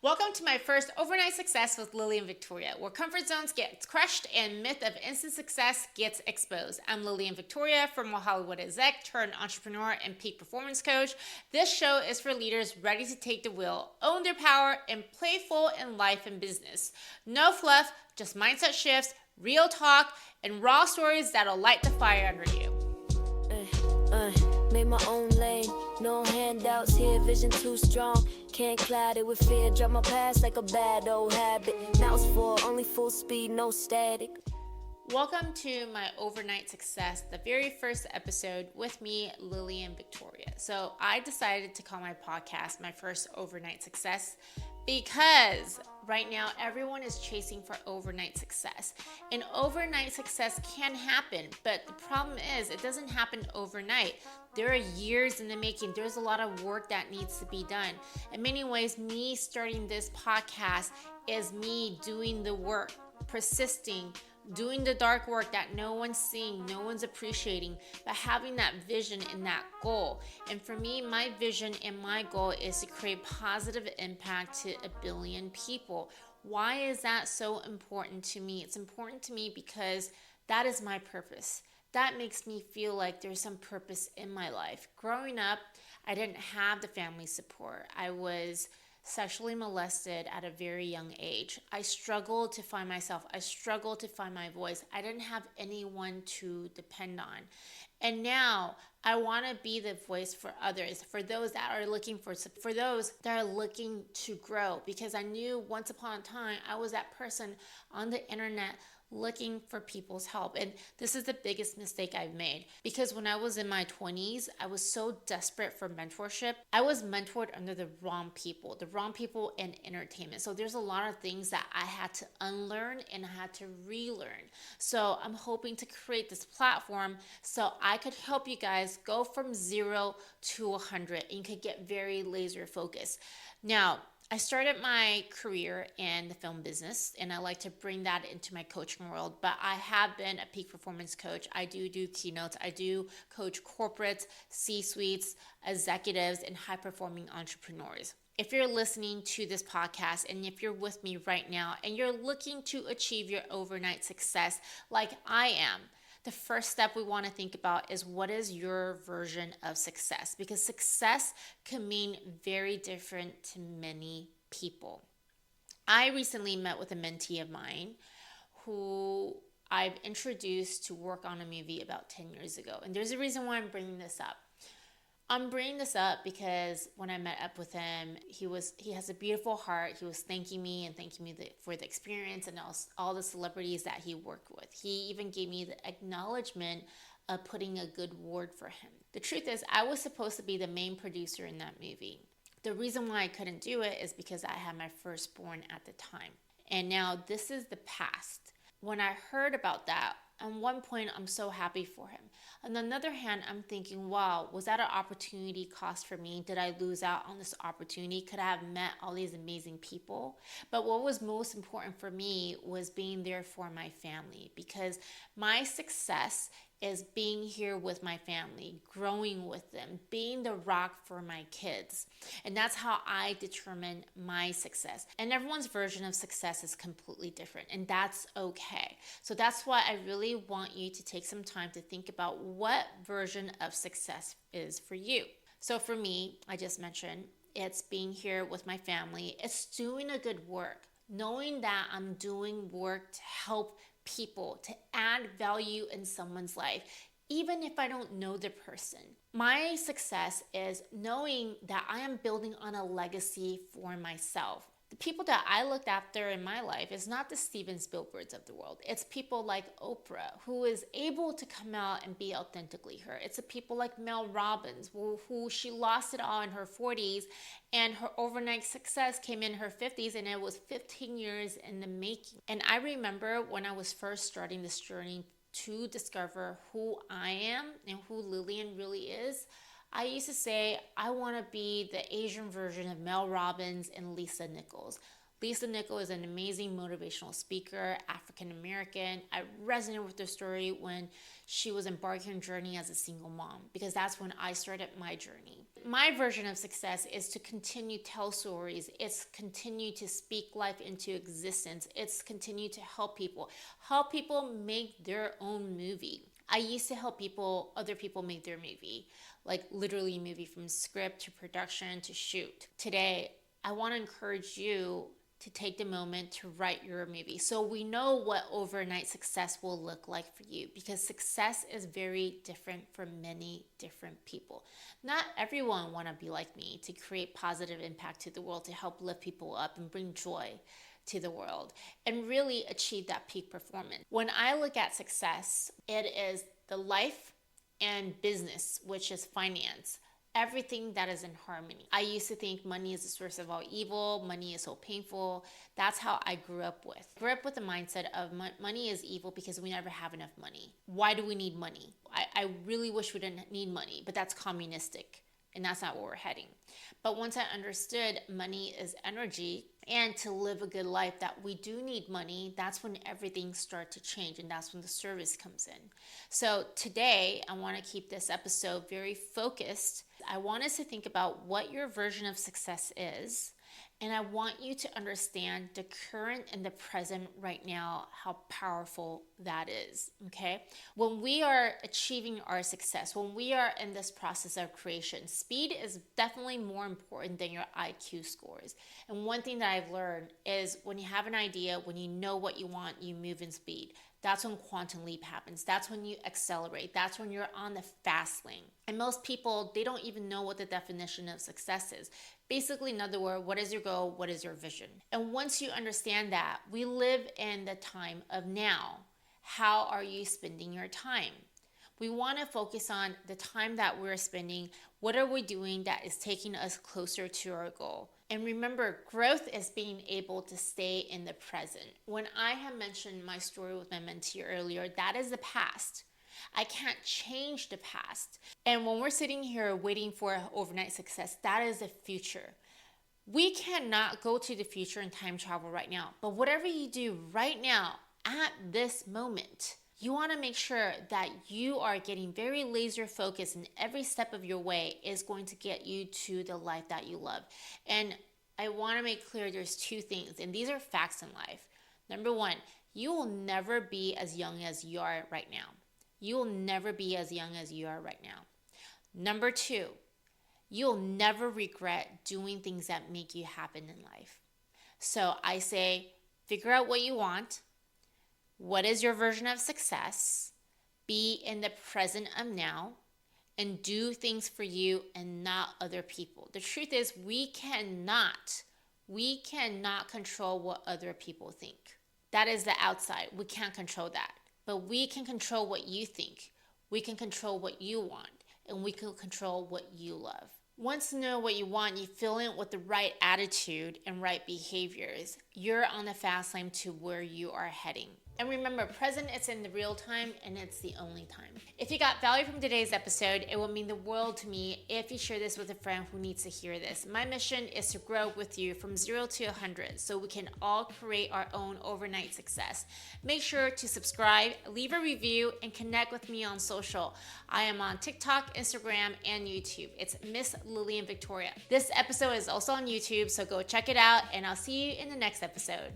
Welcome to my first overnight success with Lily and Victoria, where comfort zones get crushed and myth of instant success gets exposed. I'm Lily and Victoria, former Hollywood exec turned entrepreneur and peak performance coach. This show is for leaders ready to take the wheel, own their power, and play full in life and business. No fluff, just mindset shifts, real talk, and raw stories that'll light the fire under you. Made my own lane, no handouts here, vision too strong. Can't cloud it with fear, drop my past like a bad old habit. Now it's for only full speed, no static. Welcome to my overnight success, the very first episode with me, Lily and Victoria. So I decided to call my podcast my first overnight success because right now everyone is chasing for overnight success. And overnight success can happen, but the problem is it doesn't happen overnight. There are years in the making. There's a lot of work that needs to be done. In many ways, me starting this podcast is me doing the work, persisting, doing the dark work that no one's seeing, no one's appreciating, but having that vision and that goal. And for me, my vision and my goal is to create positive impact to 1 billion people. Why is that so important to me? It's important to me because that is my purpose. That makes me feel like there's some purpose in my life. Growing up, I didn't have the family support. I was sexually molested at a very young age. I struggled to find myself. I struggled to find my voice. I didn't have anyone to depend on. And now I want to be the voice for others, for those that are looking to grow, because I knew once upon a time I was that person on the internet looking for people's help. And this is the biggest mistake I've made, because when I was in my 20s, I was so desperate for mentorship. I was mentored under the wrong people in entertainment. So there's a lot of things that I had to unlearn and I had to relearn. So I'm hoping to create this platform so I could help you guys go from 0 to 100 and you could get very laser focused. Now, I started my career in the film business, and I like to bring that into my coaching world, but I have been a peak performance coach. I do keynotes. I do coach corporates, C-suites, executives, and high-performing entrepreneurs. If you're listening to this podcast and if you're with me right now and you're looking to achieve your overnight success like I am, the first step we want to think about is, what is your version of success? Because success can mean very different to many people. I recently met with a mentee of mine who I've introduced to work on a movie about 10 years ago. And there's a reason why I'm bringing this up. I'm bringing this up because when I met up with him, he has a beautiful heart. He was thanking me for the experience and all the celebrities that he worked with. He even gave me the acknowledgement of putting a good word for him. The truth is, I was supposed to be the main producer in that movie. The reason why I couldn't do it is because I had my firstborn at the time. And now this is the past. When I heard about that, at one point, I'm so happy for him. On the other hand, I'm thinking, wow, was that an opportunity cost for me? Did I lose out on this opportunity? Could I have met all these amazing people? But what was most important for me was being there for my family, because my success is being here with my family, growing with them, being the rock for my kids. And that's how I determine my success. And everyone's version of success is completely different, and that's okay. So that's why I really want you to take some time to think about what version of success is for you. So for me, I just mentioned, it's being here with my family. It's doing a good work, knowing that I'm doing work to help people, to add value in someone's life, even if I don't know the person. My success is knowing that I am building on a legacy for myself. The people that I looked after in my life is not the Steven Spielbergs of the world. It's people like Oprah, who is able to come out and be authentically her. It's the people like Mel Robbins, who she lost it all in her 40s, and her overnight success came in her 50s, and it was 15 years in the making. And I remember when I was first starting this journey to discover who I am and who Lillian really is, I used to say, I want to be the Asian version of Mel Robbins and Lisa Nichols. Lisa Nichols is an amazing motivational speaker, African American. I resonated with her story when she was embarking on a journey as a single mom, because that's when I started my journey. My version of success is to continue to tell stories. It's continue to speak life into existence. It's continue to help people make their own movie. I used to help other people make their movie, like literally movie from script to production to shoot. Today, I want to encourage you to take the moment to write your movie so we know what overnight success will look like for you, because success is very different for many different people. Not everyone want to be like me to create positive impact to the world, to help lift people up and bring joy to the world and really achieve that peak performance. When I look at success, it is the life and business, which is finance. Everything that is in harmony. I used to think money is the source of all evil. Money is so painful. That's how I grew up with. The mindset of money is evil because we never have enough money. Why do we need money? I really wish we didn't need money, but that's communistic. And that's not where we're heading. But once I understood money is energy, and to live a good life that we do need money, that's when everything starts to change, and that's when the service comes in. So today, I want to keep this episode very focused. I want us to think about what your version of success is, and I want you to understand the current and the present right now, how powerful that is, okay? When we are achieving our success, when we are in this process of creation, speed is definitely more important than your IQ scores. And one thing that I've learned is when you have an idea, when you know what you want, you move in speed. That's when quantum leap happens. That's when you accelerate. That's when you're on the fast lane. And most people, they don't even know what the definition of success is. Basically, in other words, what is your goal? What is your vision? And once you understand that, we live in the time of now. How are you spending your time? We want to focus on the time that we're spending. What are we doing that is taking us closer to our goal? And remember, growth is being able to stay in the present. When I have mentioned my story with my mentee earlier, that is the past. I can't change the past. And when we're sitting here waiting for overnight success, that is the future. We cannot go to the future and time travel right now. But whatever you do right now, at this moment, you want to make sure that you are getting very laser focused, and every step of your way is going to get you to the life that you love. And I want to make clear there's two things, and these are facts in life. Number one, you will never be as young as you are right now. You will never be as young as you are right now. Number two, you'll never regret doing things that make you happen in life. So I say, figure out what you want. What is your version of success? Be in the present of now and do things for you and not other people. The truth is we cannot control what other people think. That is the outside. We can't control that. But we can control what you think. We can control what you want, and we can control what you love. Once you know what you want, you fill in with the right attitude and right behaviors, you're on the fast lane to where you are heading. And remember, present is in the real time, and it's the only time. If you got value from today's episode, it would mean the world to me if you share this with a friend who needs to hear this. My mission is to grow with you from 0 to 100 so we can all create our own overnight success. Make sure to subscribe, leave a review, and connect with me on social. I am on TikTok, Instagram, and YouTube. It's Miss Lillian Victoria. This episode is also on YouTube, so go check it out, and I'll see you in the next episode.